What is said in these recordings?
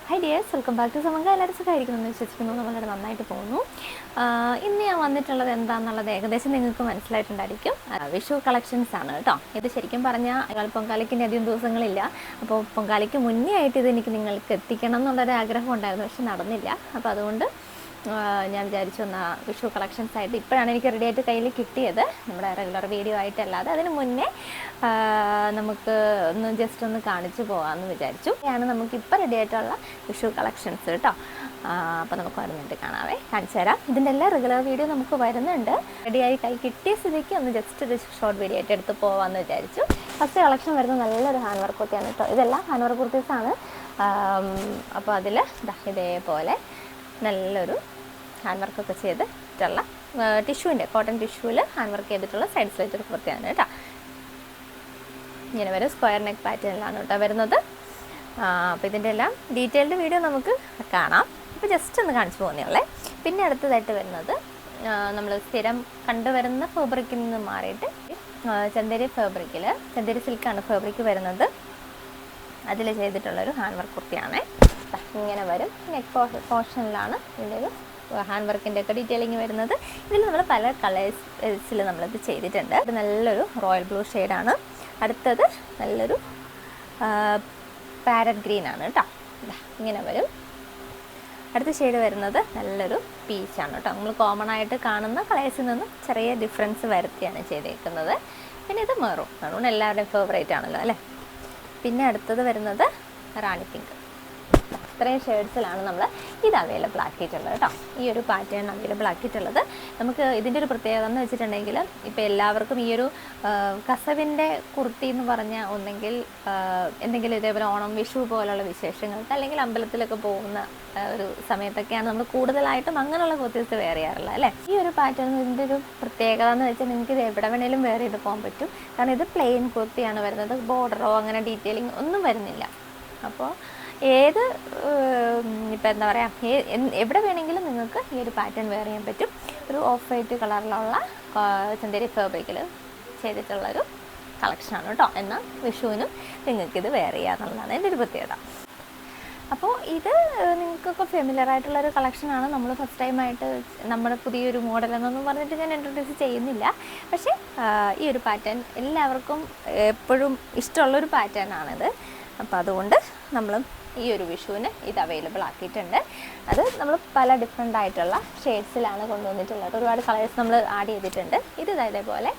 High dears, welcome back to Samanka. എല്ലാവരും സുഖമായിരിക്കുമെന്ന് വിശ്വസിക്കുന്നു. നമ്മളിവിടെ നന്നായിട്ട് പോകുന്നു. ഇന്ന് ഞാൻ വന്നിട്ടുള്ളത് എന്താണെന്നുള്ളത് ഏകദേശം നിങ്ങൾക്ക് മനസ്സിലായിട്ടുണ്ടായിരിക്കും. വിഷു കളക്ഷൻസ് ആണ് കേട്ടോ. ഇത് ശരിക്കും പറഞ്ഞാൽ പൊങ്കാലയ്ക്കിൻ്റെ അധികം ദിവസങ്ങളില്ല. അപ്പോൾ പൊങ്കാലയ്ക്ക് മുന്നേ ആയിട്ട് ഇത് എനിക്ക് നിങ്ങൾക്ക് എത്തിക്കണം എന്നുള്ളൊരു ആഗ്രഹം ഉണ്ടായിരുന്നു, പക്ഷെ നടന്നില്ല. അപ്പോൾ അതുകൊണ്ട് ഞാൻ വിചാരിച്ചു വിഷു കളക്ഷൻസ് ആയിട്ട് ഇപ്പോഴാണ് എനിക്ക് റെഡി ആയിട്ട് കയ്യിൽ കിട്ടിയത്. നമ്മുടെ റെഗുലർ വീഡിയോ ആയിട്ടല്ലാതെ അതിന് മുന്നേ നമുക്ക് ജസ്റ്റ് ഒന്ന് കാണിച്ചു പോകാമെന്ന് വിചാരിച്ചു. ആണ് നമുക്കിപ്പോൾ റെഡി ആയിട്ടുള്ള വിഷു കളക്ഷൻസ് കേട്ടോ. അപ്പോൾ നമുക്ക് വരുന്നുണ്ട്, കാണിച്ചു തരാം. ഇതിൻ്റെ എല്ലാ റെഗുലർ വീഡിയോ നമുക്ക് വരുന്നുണ്ട്. റെഡിയായി കൈ കിട്ടിയ സ്ഥിതിക്ക് ഒന്ന് ജസ്റ്റ് ഒരു ഷോർട്ട് വീഡിയോ ആയിട്ട് എടുത്ത് പോകാമെന്ന് വിചാരിച്ചു. ഫസ്റ്റ് കളക്ഷൻ വരുന്നത് നല്ലൊരു ഹാൻഡ് വർക്ക് കുർത്തിയാണ് കേട്ടോ. ഇതെല്ലാം ഹാൻഡ് വർക്ക് കുർത്തീസാണ്. അപ്പോൾ അതിൽ ഇതേപോലെ നല്ലൊരു ഹാൻഡ് വർക്കൊക്കെ ചെയ്തിട്ടുള്ള ടിഷ്യൂവിൻ്റെ കോട്ടൺ ടിഷ്യൂവിൽ ഹാൻഡ് വർക്ക് ചെയ്തിട്ടുള്ള സൈഡ് സ്ലിറ്റഡ് കുർത്തിയാണ് കേട്ടോ. ഇങ്ങനെ വരും സ്ക്വയർ നെക്ക് പാറ്റേണിലാണ് കേട്ടോ വരുന്നത്. അപ്പോൾ ഇതിൻ്റെ എല്ലാം ഡീറ്റെയിൽഡ് വീഡിയോ നമുക്ക് കാണാം. അപ്പോൾ ജസ്റ്റ് ഒന്ന് കാണിച്ചു പോകുന്നേ. പിന്നെ അടുത്തതായിട്ട് വരുന്നത് നമ്മൾ സ്ഥിരം കണ്ടുവരുന്ന ഫാബ്രിക്കിൽ നിന്ന് മാറിയിട്ട് ചന്ദേരി ഫാബ്രിക്കിൽ, ചന്ദേരി സിൽക്കാണ് ഫാബ്രിക്ക് വരുന്നത്. അതിൽ ചെയ്തിട്ടുള്ളൊരു ഹാൻഡ് വർക്ക് കുർത്തിയാണ്. ഇങ്ങനെ വരും. നെക്ക് പോർഷനിലാണ് ഇതിൻ്റെ ഒരു ഹാൻഡ് വർക്കിൻ്റെ ഒക്കെ ഡീറ്റെയിലിങ് വരുന്നത്. ഇതിൽ നമ്മൾ പല കളേഴ്സിൽ നമ്മളിത് ചെയ്തിട്ടുണ്ട്. ഇത് നല്ലൊരു റോയൽ ബ്ലൂ ഷെയ്ഡാണ്. അടുത്തത് നല്ലൊരു പാരറ്റ് ഗ്രീൻ ആണ് കേട്ടോ. ഇങ്ങനെ വരും. അടുത്ത ഷെയ്ഡ് വരുന്നത് നല്ലൊരു പീച്ചാണ് കേട്ടോ. നമ്മൾ കോമൺ ആയിട്ട് കാണുന്ന കളേഴ്സിൽ നിന്നും ചെറിയ ഡിഫറൻസ് വരുത്തിയാണ് ചെയ്തേക്കുന്നത്. പിന്നെ ഇത് മെറൂൺ എല്ലാവരുടെയും ഫേവറേറ്റ് ആണല്ലോ അല്ലേ. പിന്നെ അടുത്തത് വരുന്നത് റാണി പിങ്ക്. ഇത്രയും ഷെയ്ഡ്സിലാണ് നമ്മൾ ഇത് അവൈലബിൾ ആക്കിയിട്ടുള്ളത് കേട്ടോ. ഈ ഒരു പാറ്റേൺ അവൈലബിൾ ആക്കിയിട്ടുള്ളത്. നമുക്ക് ഇതിൻ്റെ ഒരു പ്രത്യേകത എന്ന് വെച്ചിട്ടുണ്ടെങ്കിൽ ഇപ്പോൾ എല്ലാവർക്കും ഈ ഒരു കസവിൻ്റെ കുർത്തി എന്ന് പറഞ്ഞാൽ ഒന്നെങ്കിൽ എന്തെങ്കിലും ഇതേപോലെ ഓണം വിഷു പോലുള്ള വിശേഷങ്ങൾക്ക് അല്ലെങ്കിൽ അമ്പലത്തിലൊക്കെ പോകുന്ന ഒരു സമയത്തൊക്കെയാണ് നമ്മൾ കൂടുതലായിട്ടും അങ്ങനെയുള്ള കുർത്തീസ് വെയർ ചെയ്യാറുള്ളത് അല്ലേ. ഈ ഒരു പാറ്റേൺ ഇതിൻ്റെ ഒരു പ്രത്യേകത എന്ന് വെച്ചാൽ നിങ്ങൾക്ക് ഇത് എവിടെ വേണേലും വെയർ ചെയ്ത് പോകാൻ പറ്റും. കാരണം ഇത് പ്ലെയിൻ കുർത്തിയാണ് വരുന്നത്. ബോർഡറോ അങ്ങനെ ഡീറ്റെയിലിംഗ് ഒന്നും വരുന്നില്ല. അപ്പോൾ ഏത് ഇപ്പം എന്താ പറയുക, എവിടെ വേണമെങ്കിലും നിങ്ങൾക്ക് ഈ ഒരു പാറ്റേൺ വെയർ ചെയ്യാൻ പറ്റും. ഒരു ഓഫ് വൈറ്റ് കളറിലുള്ള ചന്ദേരി ഫാബ്രിക്കിൽ ചെയ്തിട്ടുള്ളൊരു കളക്ഷനാണ് കേട്ടോ. എന്നാൽ വിഷുവിനും നിങ്ങൾക്കിത് വെയർ ചെയ്യാമെന്നുള്ളതാണ് എൻ്റെ ഒരു പ്രത്യേകത. അപ്പോൾ ഇത് നിങ്ങൾക്കൊക്കെ ഫെമിലിയർ ആയിട്ടുള്ളൊരു കളക്ഷനാണ്. നമ്മൾ ഫസ്റ്റ് ടൈമായിട്ട് നമ്മുടെ പുതിയൊരു മോഡലെന്നൊന്നും പറഞ്ഞിട്ട് ഞാൻ ഇൻട്രൊഡ്യൂസ് ചെയ്യുന്നില്ല. പക്ഷേ ഈ ഒരു പാറ്റേൺ എല്ലാവർക്കും എപ്പോഴും ഇഷ്ടമുള്ളൊരു പാറ്റേൺ ആണിത്. അപ്പോൾ അതുകൊണ്ട് നമ്മൾ ഈ ഒരു വിഷുവിന് ഇത് അവൈലബിൾ ആക്കിയിട്ടുണ്ട്. അത് നമ്മൾ പല ഡിഫറെൻ്റ് ആയിട്ടുള്ള ഷെയ്ഡ്സിലാണ് കൊണ്ടുവന്നിട്ടുള്ളത്. ഒരുപാട് കളേഴ്സ് നമ്മൾ ആഡ് ചെയ്തിട്ടുണ്ട്. ഇത് ഇതേപോലെ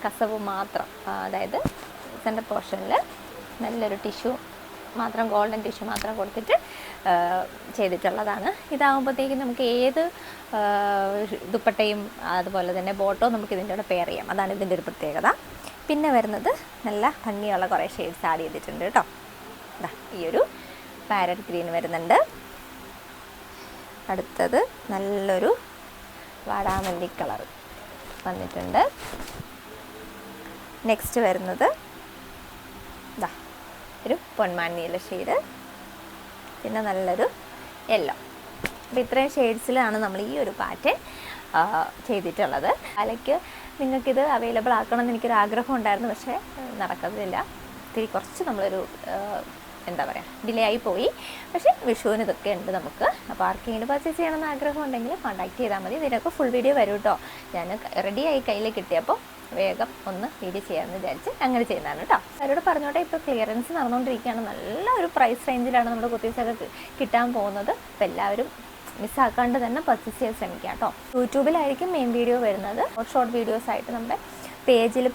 കസവ് മാത്രം, അതായത് സെൻറ്റർ പോർഷനിൽ നല്ലൊരു ടിഷ്യൂ മാത്രം, ഗോൾഡൻ ടിഷ്യൂ മാത്രം കൊടുത്തിട്ട് ചെയ്തിട്ടുള്ളതാണ്. ഇതാകുമ്പോഴത്തേക്കും നമുക്ക് ഏത് ദുപ്പട്ടയും അതുപോലെ തന്നെ ബോട്ടോ നമുക്ക് ഇതിൻ്റെ കൂടെ പെയർ ചെയ്യാം. അതാണ് ഇതിൻ്റെ ഒരു പ്രത്യേകത. പിന്നെ വരുന്നത് നല്ല ഭംഗിയുള്ള കുറേ ഷെയ്ഡ്സ് ആഡ് ചെയ്തിട്ടുണ്ട് കേട്ടോ. ഈ ഒരു പാരറ്റ് ഗ്രീൻ വരുന്നുണ്ട്. അടുത്തത് നല്ലൊരു വാടാമല്ലി കളർ വന്നിട്ടുണ്ട്. നെക്സ്റ്റ് വരുന്നത് ഒരു പൊന്മാൻ നീല ഷെയ്ഡ്, പിന്നെ നല്ലൊരു യെല്ലോ. അപ്പോൾ ഇത്രയും ഷെയ്ഡ്സിലാണ് നമ്മൾ ഈ ഒരു പാറ്റേൺ ചെയ്തിട്ടുള്ളത്. അതിലേക്ക് നിങ്ങൾക്കിത് അവൈലബിൾ ആക്കണമെന്ന് എനിക്കൊരു ആഗ്രഹം ഉണ്ടായിരുന്നു, പക്ഷേ നടക്കുന്നില്ല. ഇത്തിരി കുറച്ച് നമ്മളൊരു എന്താ പറയുക ഡിലേ ആയി പോയി. പക്ഷേ വിഷുവിന് ഇതൊക്കെ ഉണ്ട് നമുക്ക്. അപ്പോൾ ആർക്കെങ്കിലും പർച്ചേസ് ചെയ്യണമെന്ന് ആഗ്രഹം ഉണ്ടെങ്കിൽ കോൺടാക്ട് ചെയ്താൽ മതി. ഇതിനൊക്കെ ഫുൾ വീഡിയോ വരും കേട്ടോ. ഞാൻ റെഡിയായി കയ്യിൽ കിട്ടിയപ്പോൾ വേഗം ഒന്ന് വീഡിയോ ചെയ്യാമെന്ന് വിചാരിച്ച് അങ്ങനെ ചെയ്യുന്നതാണ് കേട്ടോ. അവരോട് പറഞ്ഞോട്ടെ, ഇപ്പോൾ ക്ലിയറൻസ് നടന്നുകൊണ്ടിരിക്കുകയാണ്. നല്ല ഒരു പ്രൈസ് റേഞ്ചിലാണ് നമ്മുടെ കുർത്തീസൊക്കെ കിട്ടാൻ പോകുന്നത്. അപ്പോൾ എല്ലാവരും മിസ്സാക്കാണ്ട് തന്നെ പർച്ചേസ് ചെയ്യാൻ ശ്രമിക്കാം കേട്ടോ. യൂട്യൂബിലായിരിക്കും മെയിൻ വീഡിയോ വരുന്നത്. ഷോർട്ട് വീഡിയോസ് ആയിട്ട് നമ്മുടെ പേജിൽ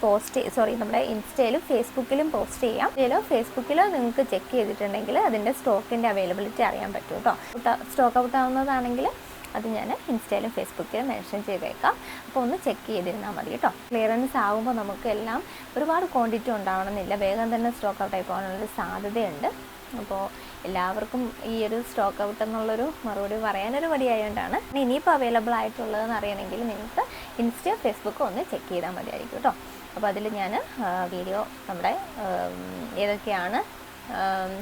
നമ്മുടെ ഇൻസ്റ്റയിലും ഫേസ്ബുക്കിലും പോസ്റ്റ് ചെയ്യാം. ഇതിലോ ഫേസ്ബുക്കിലോ നിങ്ങൾക്ക് ചെക്ക് ചെയ്തിട്ടുണ്ടെങ്കിൽ അതിൻ്റെ സ്റ്റോക്കിൻ്റെ അവൈലബിലിറ്റി അറിയാൻ പറ്റും കേട്ടോ. സ്റ്റോക്ക് ഔട്ട് ആവുന്നതാണെങ്കിൽ അത് ഞാൻ ഇൻസ്റ്റയിലും ഫേസ്ബുക്കിലും മെൻഷൻ ചെയ്തേക്കാം. അപ്പോൾ ഒന്ന് ചെക്ക് ചെയ്തിരുന്നാൽ മതി കേട്ടോ. ക്ലിയറൻസ് ആകുമ്പോൾ നമുക്ക് എല്ലാം ഒരുപാട് ക്വാണ്ടിറ്റി ഉണ്ടാവണമെന്നില്ല. വേഗം തന്നെ സ്റ്റോക്ക് ഔട്ടായി പോകാനുള്ളൊരു സാധ്യതയുണ്ട്. അപ്പോൾ എല്ലാവർക്കും ഈ ഒരു സ്റ്റോക്ക് ഔട്ട് എന്നുള്ളൊരു മറുപടി പറയാനൊരു മടിയായതുകൊണ്ടാണ്. ഇനിയിപ്പോൾ അവൈലബിൾ ആയിട്ടുള്ളതെന്ന് അറിയണമെങ്കിൽ നിങ്ങൾക്ക് ഇൻസ്റ്റ ഫേസ്ബുക്ക് ഒന്ന് ചെക്ക് ചെയ്താൽ മതിയായിരിക്കും കേട്ടോ. അപ്പോൾ അതിൽ ഞാൻ വീഡിയോ നമ്മുടെ ഏതൊക്കെയാണ്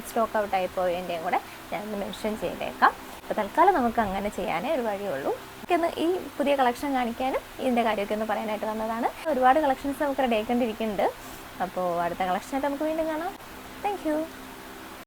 സ്റ്റോക്ക് ഔട്ടായി പോയതിൻ്റെയും കൂടെ ഞാനൊന്ന് മെൻഷൻ ചെയ്തേക്കാം. അപ്പോൾ തൽക്കാലം നമുക്ക് അങ്ങനെ ചെയ്യാനേ ഒരു വഴിയുള്ളൂ. ഒന്ന് ഈ പുതിയ കളക്ഷൻ കാണിക്കാനും ഇതിൻ്റെ കാര്യമൊക്കെ ഒന്ന് പറയാനായിട്ട് വന്നതാണ്. ഒരുപാട് കളക്ഷൻസ് നമുക്ക് റെഡി ആയിക്കൊണ്ടിരിക്കുന്നുണ്ട്. അപ്പോൾ അടുത്ത കളക്ഷനായിട്ട് നമുക്ക് വീണ്ടും കാണാം. Thank you.